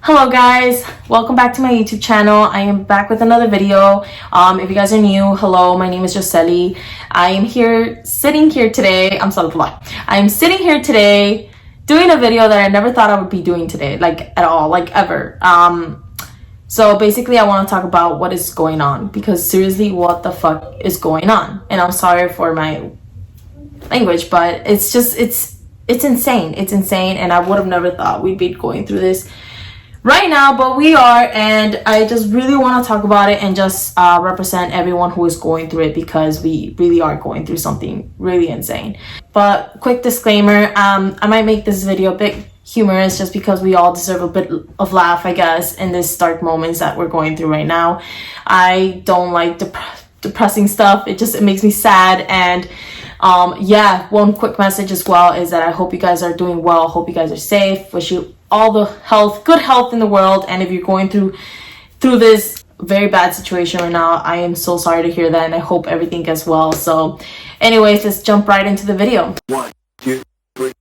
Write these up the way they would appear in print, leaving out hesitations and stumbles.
Hello guys, welcome back to my YouTube channel. I am back with another video. If you guys are new, hello, my name is Josely. I am sitting here today doing a video that I never thought I would be doing today, like at all, like ever. So basically I want to talk about what is going on, because seriously, what the fuck is going on? And I'm sorry for my language, but it's insane. It's insane, and I would have never thought we'd be going through this right now, but we are. And I just really want to talk about it and just represent everyone who is going through it, because we really are going through something really insane. But quick disclaimer, I might make this video a bit humorous just because we all deserve a bit of laugh, I guess, in this dark moments that we're going through right now. I don't like depressing stuff. It makes me sad. And yeah, one quick message as well is that I hope you guys are doing well. Hope you guys are safe. Wish you all the good health in the world. And if you're going through this very bad situation right now, I am so sorry to hear that, and I hope everything gets well. So anyways, let's jump right into the video. 1, 2, 3.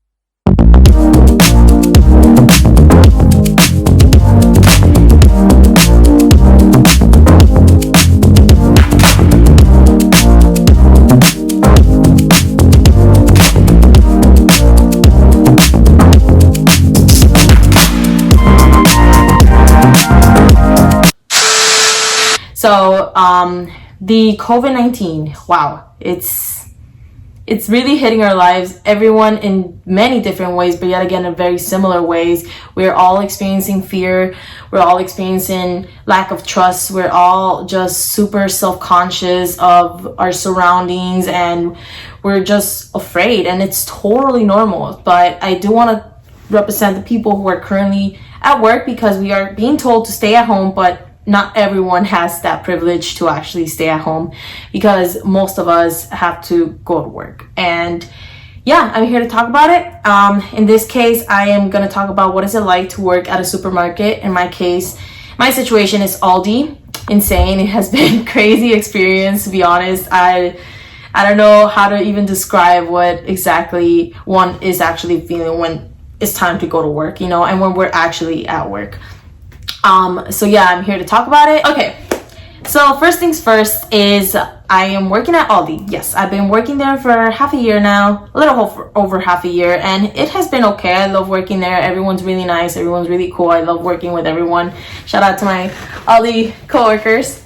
So the COVID-19, wow, it's really hitting our lives, everyone in many different ways, but yet again in very similar ways. We're all experiencing fear, we're all experiencing lack of trust, we're all just super self-conscious of our surroundings, and we're just afraid, and it's totally normal. But I do want to represent the people who are currently at work, because we are being told to stay at home, but not everyone has that privilege to actually stay at home, because most of us have to go to work. And yeah, I'm here to talk about it. In this case, I am going to talk about what is it like to work at a supermarket. In my case, my situation is Aldi. Insane. It has been a crazy experience, to be honest. I don't know how to even describe what exactly one is actually feeling when it's time to go to work, and when we're actually at work. So yeah, I'm here to talk about it. Okay, so first things first is I am working at Aldi. Yes, I've been working there for half a year now, a little over half a year, and it has been okay. I love working there. Everyone's really nice. Everyone's really cool. I love working with everyone. Shout out to my Aldi coworkers.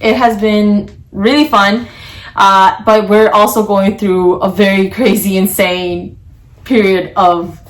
It has been really fun, but we're also going through a very crazy, insane period of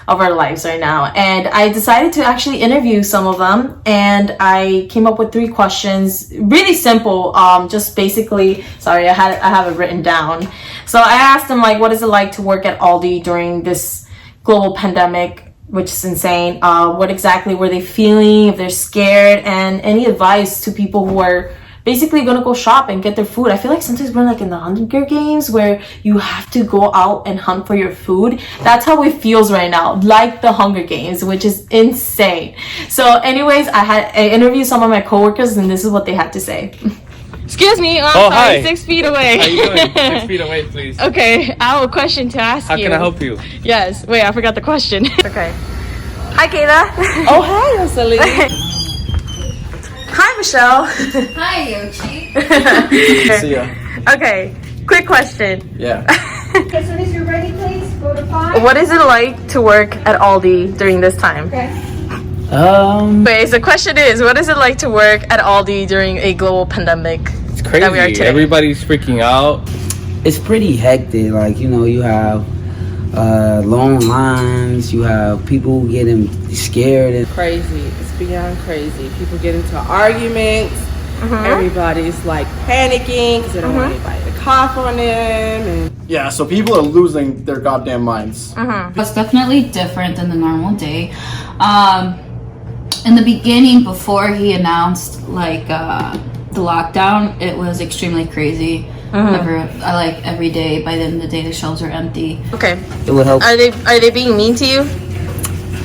our lives right now, and I decided to actually interview some of them, and I came up with 3 questions, really simple, just basically, sorry, I have it written down. So I asked them, like, what is it like to work at Aldi during this global pandemic, which is insane? What exactly were they feeling, if they're scared, and any advice to people who are basically gonna go shop and get their food. I feel like sometimes we're like in the Hunger Games where you have to go out and hunt for your food. That's how it feels right now, like the Hunger Games, which is insane. So anyways, I interviewed some of my coworkers, and this is what they had to say. Excuse me, sorry, hi. 6 feet away. How you doing? 6 feet away, please. Okay, I have a question to ask you. How can I help you? Yes, wait, I forgot the question. Okay. Hi, Kayla. Oh, hi, Rosalie. Hi, Michelle. Hi, Yoshi. See ya. Okay, quick question. Yeah. As soon as you're ready, please go to 5. What is it like to work at Aldi during this time? Okay. Wait, the question is, what is it like to work at Aldi during a global pandemic? It's crazy. That we are today? Everybody's freaking out. It's pretty hectic. Like, you have long lines, you have people getting scared. And Crazy. It's beyond crazy. People get into arguments. Everybody's like panicking because they don't want anybody to cough on them. And Yeah, so people are losing their goddamn minds. It's definitely different than the normal day. In the beginning, before he announced the lockdown, it was extremely crazy. Every day, by the end of the day, the shelves are empty. Okay. it will help. Are they being mean to you?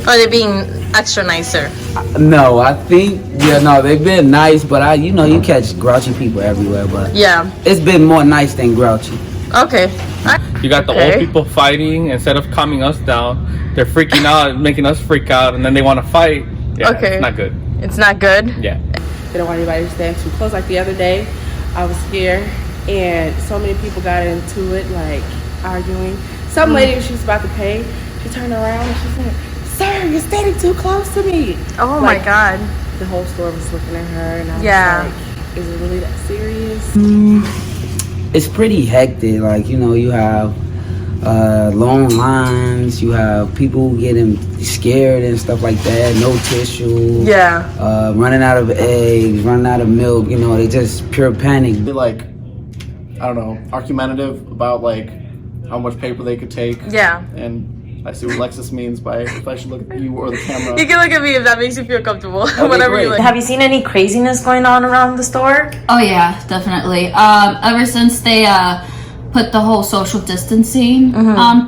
Or are they being extra nicer? No, I think they've been nice, but you catch grouchy people everywhere. But Yeah. it's been more nice than grouchy. Okay. You got the old people fighting. Instead of calming us down, they're freaking out, making us freak out, and then they want to fight. Yeah, Okay. it's not good. It's not good. Yeah. They don't want anybody to stand too close. Like the other day, I was scared, and so many people got into it, like arguing. Some lady, she was about to pay, she turned around and she said, "Sir, you're standing too close to me." Oh Like, my God. The whole store was looking at her, and I was like, "Is it really that serious?" It's pretty hectic. Like, you know, you have long lines, you have people getting scared and stuff like that, no tissue, running out of eggs, running out of milk, you know, they just pure panic. They like, I don't know, argumentative about like how much paper they could take. Yeah. And I see what Lexus means by if I should look at you or the camera. You can look at me if that makes you feel comfortable. Okay, Whatever you great. like. Have you seen any craziness going on around the store? Oh yeah, definitely. Ever since they put the whole social distancing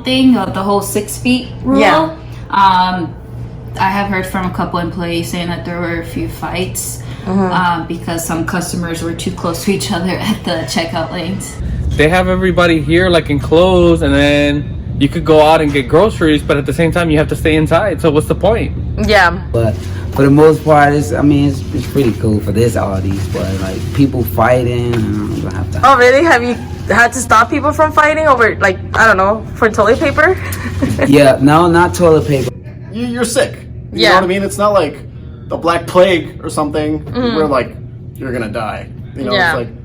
thing, the whole 6 feet rule. Yeah. I have heard from a couple employees saying that there were a few fights because some customers were too close to each other at the checkout lanes. They have everybody here like enclosed, and then you could go out and get groceries, but at the same time you have to stay inside. So what's the point? Yeah. But for the most part, it's pretty cool for this Aldi's, but like people fighting, I'm gonna have to. Oh really? Have you had to stop people from fighting over, like, I don't know, for toilet paper? Yeah, no, not toilet paper. You're sick. You Yeah. know what I mean? It's not like the Black Plague or something where like you're gonna die. You know, Yeah. it's like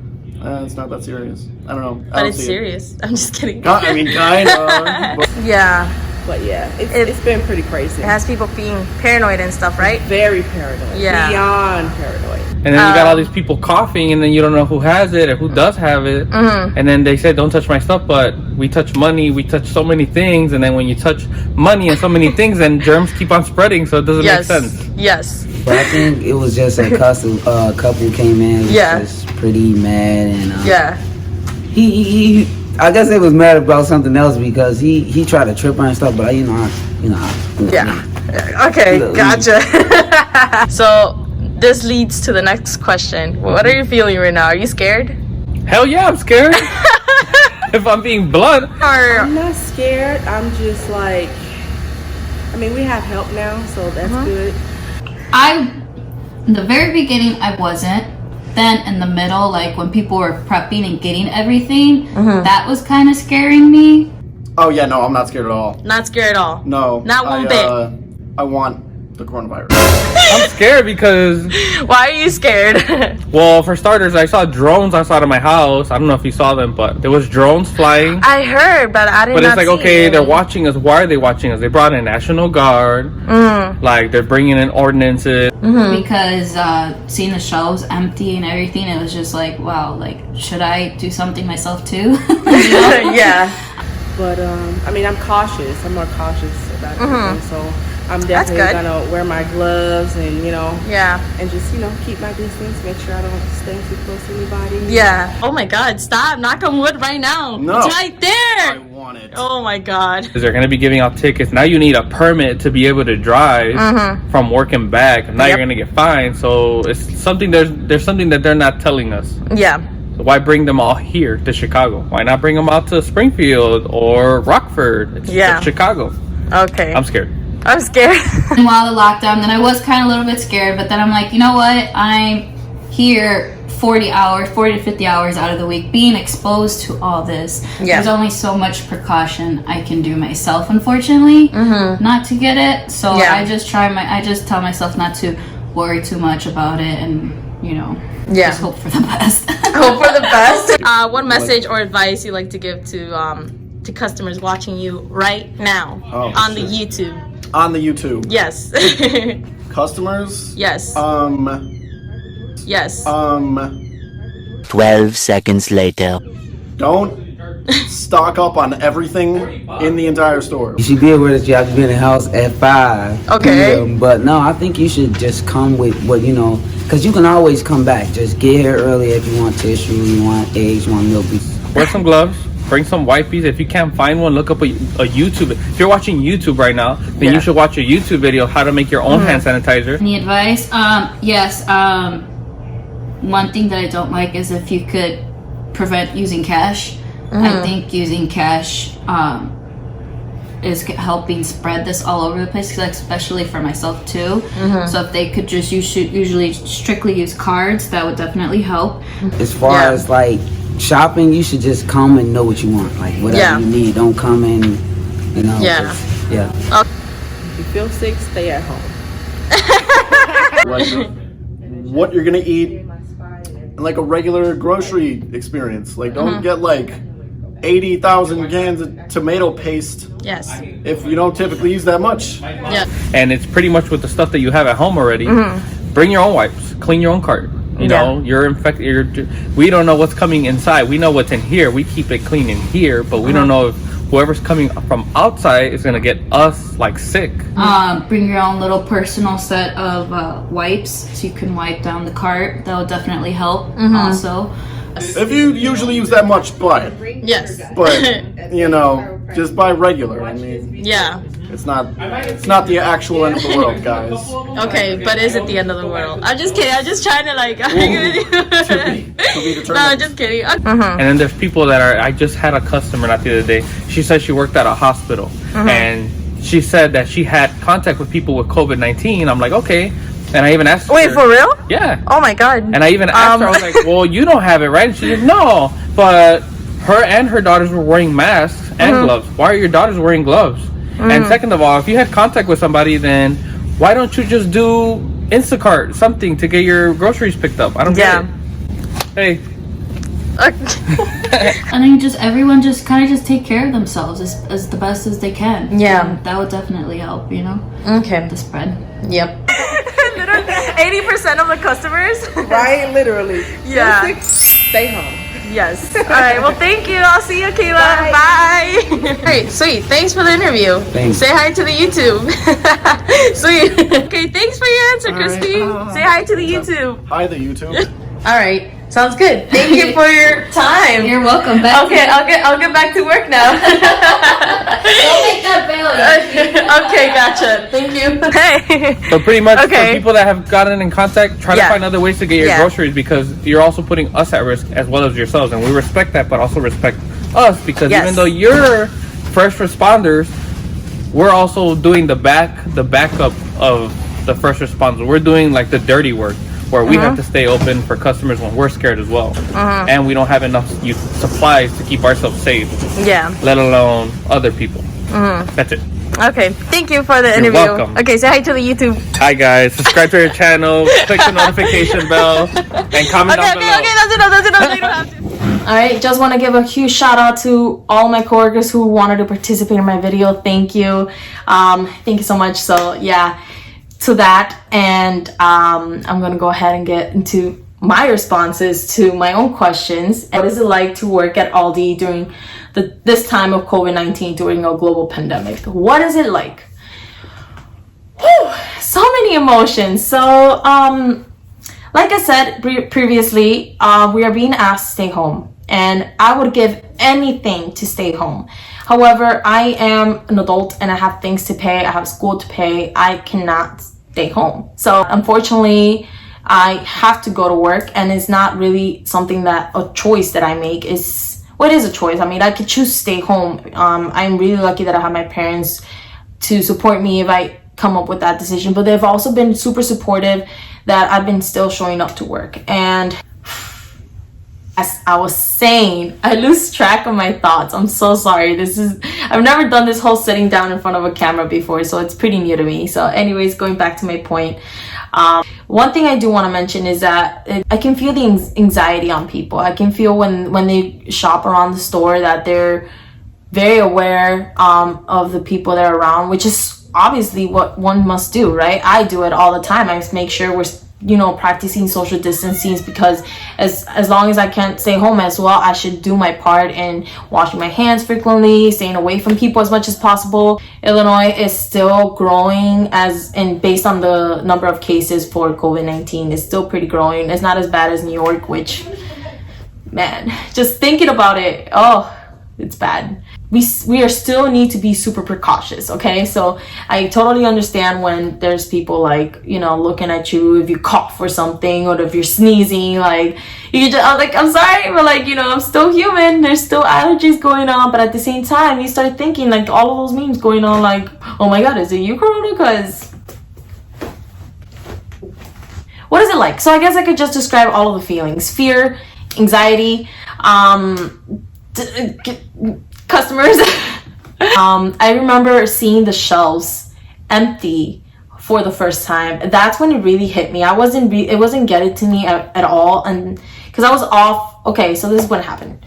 it's not that serious. I don't know. I But don't it's see it. serious. I'm just kidding. I mean, kinda. But Yeah. But yeah, it's been pretty crazy. It has people being paranoid and stuff, right? Very paranoid. Yeah. Beyond paranoid. And then you got all these people coughing, and then you don't know who has it or who does have it. And then they said, "Don't touch my stuff," but we touch money, we touch so many things, and then when you touch money and so many things, then germs keep on spreading, so it doesn't Yes. make sense. Yes. But I think it was just a couple came in, was Yeah. just pretty mad, and Yeah. he I guess they was mad about something else because he tried to trip her and stuff, but Yeah. Okay, gotcha. So this leads to the next question. What are you feeling right now? Are you scared? Hell yeah, I'm scared. If I'm being blunt. Or I'm not scared. I'm just like, I mean, we have help now, so that's good. In the very beginning, I wasn't. Then in the middle, like when people were prepping and getting everything, that was kind of scaring me. oh yeah, no, I'm not scared at all. not scared at all? No, Not one bit. I want the coronavirus. I'm scared because, Why are you scared? well, for starters, I saw drones outside of my house. I don't know if you saw them, but there was drones flying. I heard, but I didn't. But it's like, see okay, it. they're watching us. Why are they watching us? They brought in National Guard. Like, they're bringing in ordinances. Because seeing the shelves empty and everything, it was just like, wow, like, should I do something myself too? You know? Yeah. But I mean, I'm cautious. I'm more cautious about everything, so I'm That's definitely good. gonna wear my gloves and Yeah. and just keep my distance. Make sure I don't stand too close to anybody. Yeah. Oh my God! Stop! Knock on wood right now. No. It's right I there. want it. Oh my God. They're going to be giving out tickets. Now you need a permit to be able to drive from work and back. Now you're Yep. going to get fined. So it's something, there's something that they're not telling us. Yeah. So why bring them all here to Chicago? Why not bring them out to Springfield or Rockford? It's Yeah. Chicago. Okay. I'm scared. I'm scared. And while the lockdown, then I was kind of a little bit scared, but then I'm like, you know what? I'm here 40 to 50 hours out of the week being exposed to all this. Yeah. There's only so much precaution I can do myself, unfortunately, not to get it. So Yeah. I just tell myself not to worry too much about it and, Yeah. just hope for the best. Hope for the best. What message or advice you like to give to customers watching you right now on the YouTube? On the YouTube. Yes. Customers? Yes. Yes. 12 seconds later. Don't stock up on everything in the entire store. You should be aware that you have to be in the house at 5 Okay. p.m. But no, I think you should just come with what because you can always come back. Just get here early if you want tissue, you want eggs, you want milk. Wear some gloves. Bring some wipes. If you can't find one, look up a YouTube. If you're watching YouTube right now, then you should watch a YouTube video how to make your own hand sanitizer. Any advice? Yes. One thing that I don't like is if you could prevent using cash. I think using cash is helping spread this all over the place, like, especially for myself too. So if they could just usually strictly use cards, that would definitely help. As far as like shopping, you should just come and know what you want, like whatever you need. Don't come in, you know. If you feel sick, stay at home. Like what you're gonna eat, like a regular grocery experience. Like don't get like 80,000 cans of tomato paste. Yes. If you don't typically use that much. Yeah. And it's pretty much with the stuff that you have at home already. Bring your own wipes, clean your own cart. You know, you're infected. We don't know what's coming inside. We know what's in here. We keep it clean in here, but we don't know if whoever's coming from outside is gonna get us like sick. Bring your own little personal set of wipes so you can wipe down the cart. That would definitely help. Also, If you usually use that much, buy it. Yes. But you know, just buy regular. I mean, Yeah. it's not the actual end of the world, guys. Okay, but is it the end of the world? I'm just kidding. I'm just trying to like argue with you. To be determined. No, I'm just kidding. And then there's people that are. I just had a customer not the other day. She said she worked at a hospital, and she said that she had contact with people with COVID-19. I'm like, okay. And I even asked her. Wait, for real? Yeah. Oh my god. And I even asked her, I was like, well, you don't have it, right? And she said, no. But her and her daughters were wearing masks and gloves. Why are your daughters wearing gloves? And second of all, if you had contact with somebody, then why don't you just do Instacart, something to get your groceries picked up? I don't get it. Hey. I think everyone just kind of just take care of themselves as the best as they can. Yeah. And that would definitely help, you know. Okay. The spread. Yep. 80% of the customers. Right? Literally. Yeah. Feel sick, stay home. Yes. All right. Well, thank you. I'll see you, Kayla. Bye. All right. Sweet. Thanks for the interview. Thanks. Say hi to the YouTube. Sweet. Okay. Thanks for your answer, Christy. Say hi to the YouTube. Hi, the YouTube. All right. Sounds good. Thank you for your time. You're welcome. Back Okay. I'll get back to work now. Don't make that failure. Okay. Gotcha. Thank you. Hey. So pretty much for Okay. people that have gotten in contact, try to find other ways to get your Yeah. groceries, because you're also putting us at risk as well as yourselves. And we respect that, but also respect us, because Yes. even though you're first responders, we're also doing the backup of the first responders. We're doing like the dirty work, where we have to stay open for customers when we're scared as well. And we don't have enough supplies to keep ourselves safe, Yeah. let alone other people. That's it. Okay. Thank you for the interview. welcome. Okay. Say hi to the YouTube. Hi guys, subscribe to our channel, click the notification bell, and comment down below. That's enough. You don't have to. All right, just want to give a huge shout out to all my coworkers who wanted to participate in my video. Thank you. Thank you so much. So yeah, to that, and I'm gonna go ahead and get into my responses to my own questions. What is it like to work at Aldi during this time of COVID-19, during a global pandemic? What is it like? Whew, so many emotions. So like I said previously, we are being asked to stay home, and I would give anything to stay home. However, I am an adult and I have things to pay. I have school to pay. I cannot stay home. So unfortunately, I have to go to work, and it's not really something that a choice that I make. Is what is a choice. I mean, I could choose to stay home. I'm really lucky that I have my parents to support me if I come up with that decision, but they've also been super supportive that I've been still showing up to work. And as I was saying, I lose track of my thoughts. I'm so sorry. I've never done this whole sitting down in front of a camera before, so it's pretty new to me. So anyways, going back to my point, one thing I do want to mention is that I can feel the anxiety on people. I can feel when they shop around the store that they're very aware of the people that are around, which is obviously what one must do, right? I do it all the time. I just make sure we're practicing social distancing, because as long as I can't stay home as well, I should do my part in washing my hands frequently, staying away from people as much as possible. Illinois is still growing based on the number of cases for COVID-19, it's still pretty growing. It's not as bad as New York, which, man, just thinking about it, oh, it's bad. we are still need to be super precautious, okay? So I totally understand when there's people like, you know, looking at you if you cough or something, or if you're sneezing, like you just, I'm like, I'm sorry, but like, you know, I'm still human, there's still allergies going on. But at the same time, you start thinking like all of those memes going on, like, oh my god, is it you, Corona? Because what is it like? So I guess I could just describe all of the feelings: fear, anxiety, customers. I remember seeing the shelves empty for the first time. That's when it really hit me. It wasn't getting to me at all, and because I was off. Okay, so this is what happened.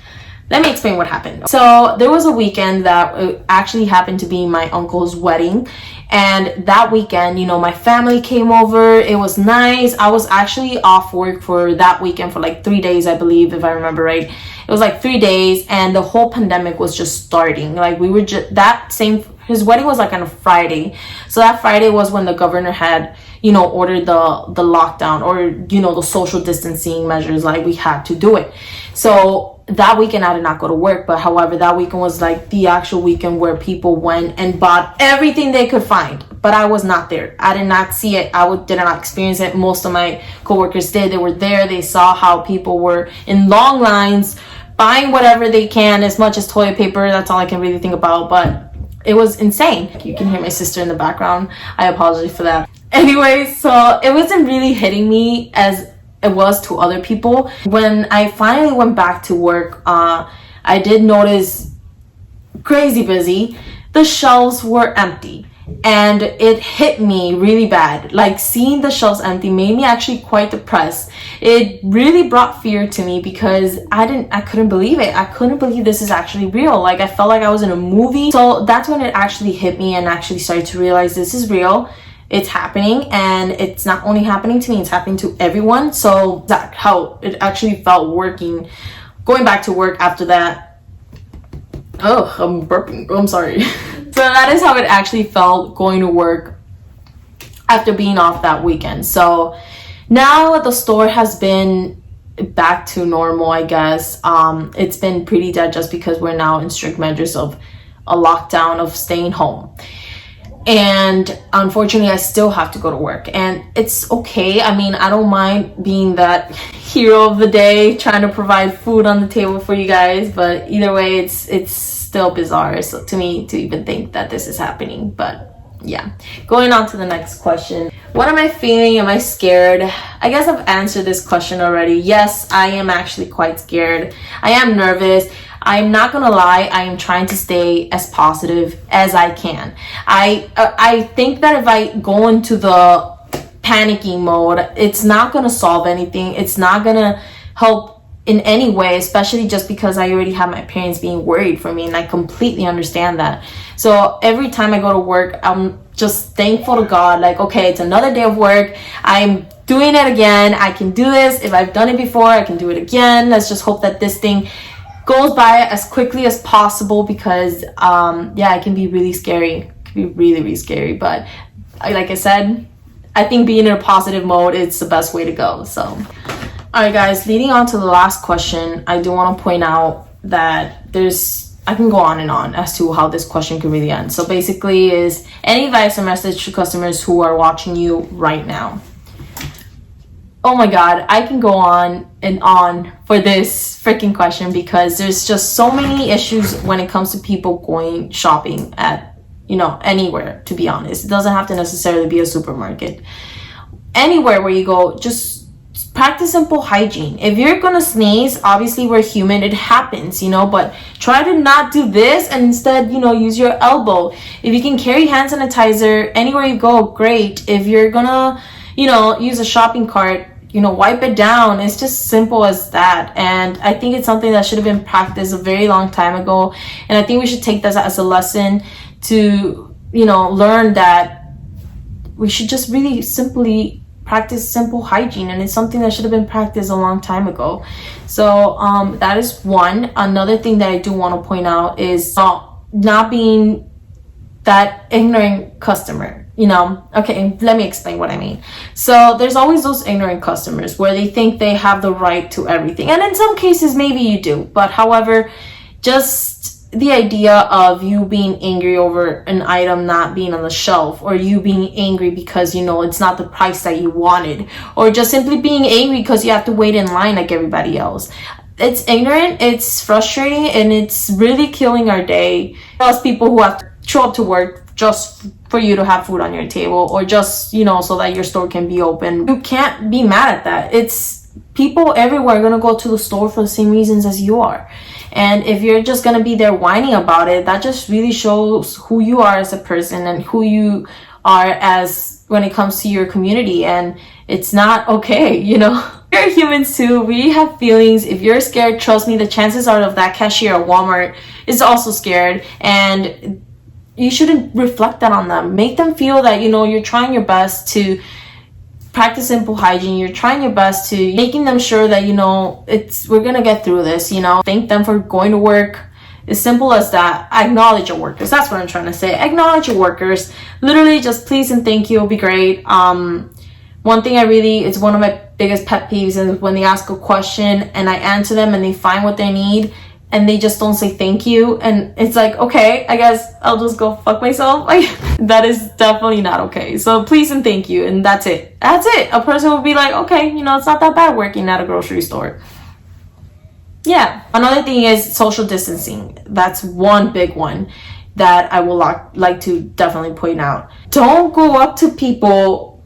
Let me explain what happened. So there was a weekend that actually happened to be my uncle's wedding, and that weekend, you know, my family came over. It was nice. I was actually off work for that weekend for like 3 days, I believe, if I remember right. It was like 3 days, and the whole pandemic was just starting. Like we were just his wedding was like on a Friday. So that Friday was when the governor had, you know, ordered the lockdown, or, you know, the social distancing measures, like we had to do it. So that weekend I did not go to work, but however, that weekend was like the actual weekend where people went and bought everything they could find. But I was not there. I did not see it. Did not experience it. Most of my coworkers did. They were there. They saw how people were in long lines buying whatever they can, as much as toilet paper. That's all I can really think about. But it was insane. You can hear my sister in the background. I apologize for that. Anyway, so it wasn't really hitting me as it was to other people. When I finally went back to work, I did notice crazy busy. The shelves were empty, and it hit me really bad. Like seeing the shelves empty made me actually quite depressed. It really brought fear to me because I couldn't believe it. I couldn't believe this is actually real. Like I felt like I was in a movie. So that's when it actually hit me, and actually started to realize this is real. It's happening, and it's not only happening to me, it's happening to everyone. So that's how it actually felt going back to work after that. Oh, I'm burping. Oh, I'm sorry. So that is how it actually felt going to work after being off that weekend. So now the store has been back to normal, I guess. It's been pretty dead just because we're now in strict measures of a lockdown, of staying home. And unfortunately, I still have to go to work, and it's okay. I mean, I don't mind being that hero of the day, trying to provide food on the table for you guys. But either way, it's still bizarre to me to even think that this is happening. But yeah, going on to the next question. What am I feeling? Am I scared? I guess I've answered this question already. Yes, I am actually quite scared. I am nervous. I'm not gonna lie, I am trying to stay as positive as I can. I think that if I go into the panicking mode, it's not gonna solve anything. It's not gonna help in any way, especially just because I already have my parents being worried for me, and I completely understand that. So every time I go to work, I'm just thankful to God, like, okay, it's another day of work. I'm doing it again. I can do this. If I've done it before, I can do it again. Let's just hope that this thing goes by as quickly as possible, because yeah, it can be really scary. It can be really, really scary. But like I said, I think being in a positive mode is the best way to go. So all right, guys, leading on to the last question, I do want to point out that I can go on and on as to how this question could really end. So basically, is any advice or message to customers who are watching you right now? Oh my god, I can go on and on for this freaking question, because there's just so many issues when it comes to people going shopping at, you know, anywhere, to be honest. It doesn't have to necessarily be a supermarket. Anywhere where you go, just practice simple hygiene. If you're gonna sneeze, obviously we're human, it happens, you know, but try to not do this, and instead, you know, use your elbow. If you can carry hand sanitizer anywhere you go, great. If you're gonna, you know, use a shopping cart, you know, wipe it down. It's just simple as that. And I think it's something that should have been practiced a very long time ago. And I think we should take this as a lesson to, you know, learn that we should just really simply practice simple hygiene. And it's something that should have been practiced a long time ago. So that is one. Another thing that I do want to point out is not being that ignorant customer. You know, okay, let me explain what I mean. So there's always those ignorant customers where they think they have the right to everything. And in some cases, maybe you do. But however, just the idea of you being angry over an item not being on the shelf, or you being angry because, you know, it's not the price that you wanted, or just simply being angry because you have to wait in line like everybody else. It's ignorant, it's frustrating, and it's really killing our day. Us people who have to show up to work just for you to have food on your table, or just, you know, so that your store can be open. You can't be mad at that. It's people everywhere are gonna go to the store for the same reasons as you are. And if you're just gonna be there whining about it, that just really shows who you are as a person and who you are as when it comes to your community. And it's not okay, you know. We're humans too. We have feelings. If you're scared, trust me, the chances are of that cashier at Walmart is also scared, and you shouldn't reflect that on them. Make them feel that, you know, you're trying your best to practice simple hygiene. You're trying your best to making them sure that, you know, we're gonna get through this, you know. Thank them for going to work. As simple as that. Acknowledge your workers. That's what I'm trying to say. Acknowledge your workers. Literally just please and thank you will be great. One thing it's one of my biggest pet peeves is when they ask a question and I answer them and they find what they need and they just don't say thank you, and it's like, okay, I guess I'll just go fuck myself. Like, that is definitely not okay. So please and thank you, and that's it. That's it. A person will be like, okay, you know, it's not that bad working at a grocery store. Yeah. Another thing is social distancing. That's one big one that I will like to definitely point out. Don't go up to people.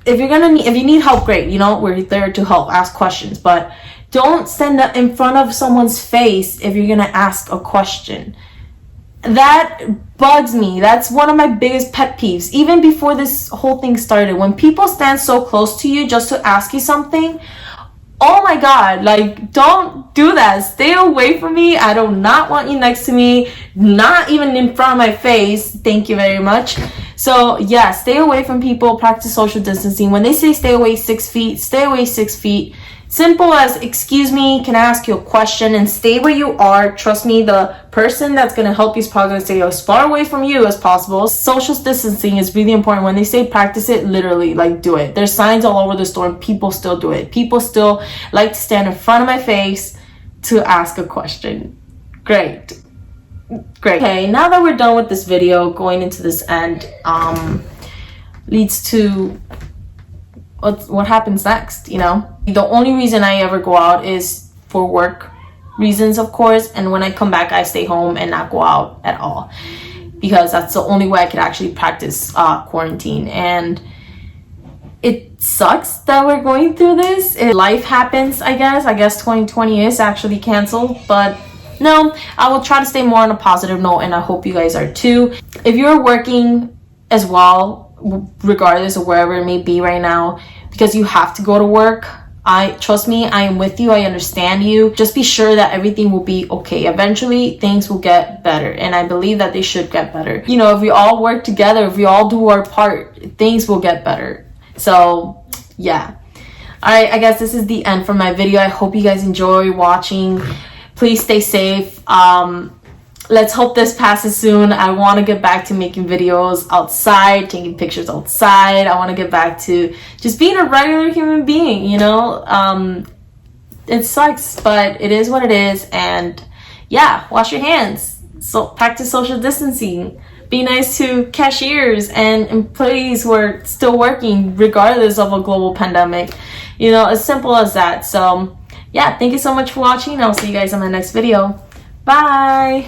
If you need help, great, you know, we're there to help, ask questions, but don't stand up in front of someone's face if you're gonna ask a question. That bugs me. That's one of my biggest pet peeves. Even before this whole thing started, when people stand so close to you just to ask you something, oh my god, like, don't do that. Stay away from me. I do not want you next to me, not even in front of my face. Thank you very much. So yeah, stay away from people, practice social distancing. When they say stay away 6 feet, stay away 6 feet. Simple as, excuse me, can I ask you a question? And stay where you are. Trust me, the person that's going to help you is probably going to stay as far away from you as possible. Social distancing is really important. When they say practice it, literally, like, do it. There's signs all over the store and people still do it. People still like to stand in front of my face to ask a question. Great. Okay, now that we're done with this video, going into this end leads to what happens next, you know. The only reason I ever go out is for work reasons, of course, and when I come back I stay home and not go out at all, because that's the only way I could actually practice quarantine. And it sucks that we're going through this. Life happens, I guess 2020 is actually canceled, but no, I will try to stay more on a positive note, and I hope you guys are too. If you're working as well, regardless of wherever it may be right now, because you have to go to work, trust me, I am with you. I understand you. Just be sure that everything will be okay. Eventually things will get better, and I believe that they should get better. You know, if we all work together, if we all do our part, things will get better. So yeah. Alright, I guess this is the end for my video. I hope you guys enjoy watching. Please stay safe. Let's hope this passes soon. I want to get back to making videos outside, taking pictures outside. I want to get back to just being a regular human being, you know. It sucks, but it is what it is. And yeah, wash your hands. So practice social distancing. Be nice to cashiers and employees who are still working regardless of a global pandemic. You know, as simple as that. So yeah, thank you so much for watching. I'll see you guys on my next video. Bye.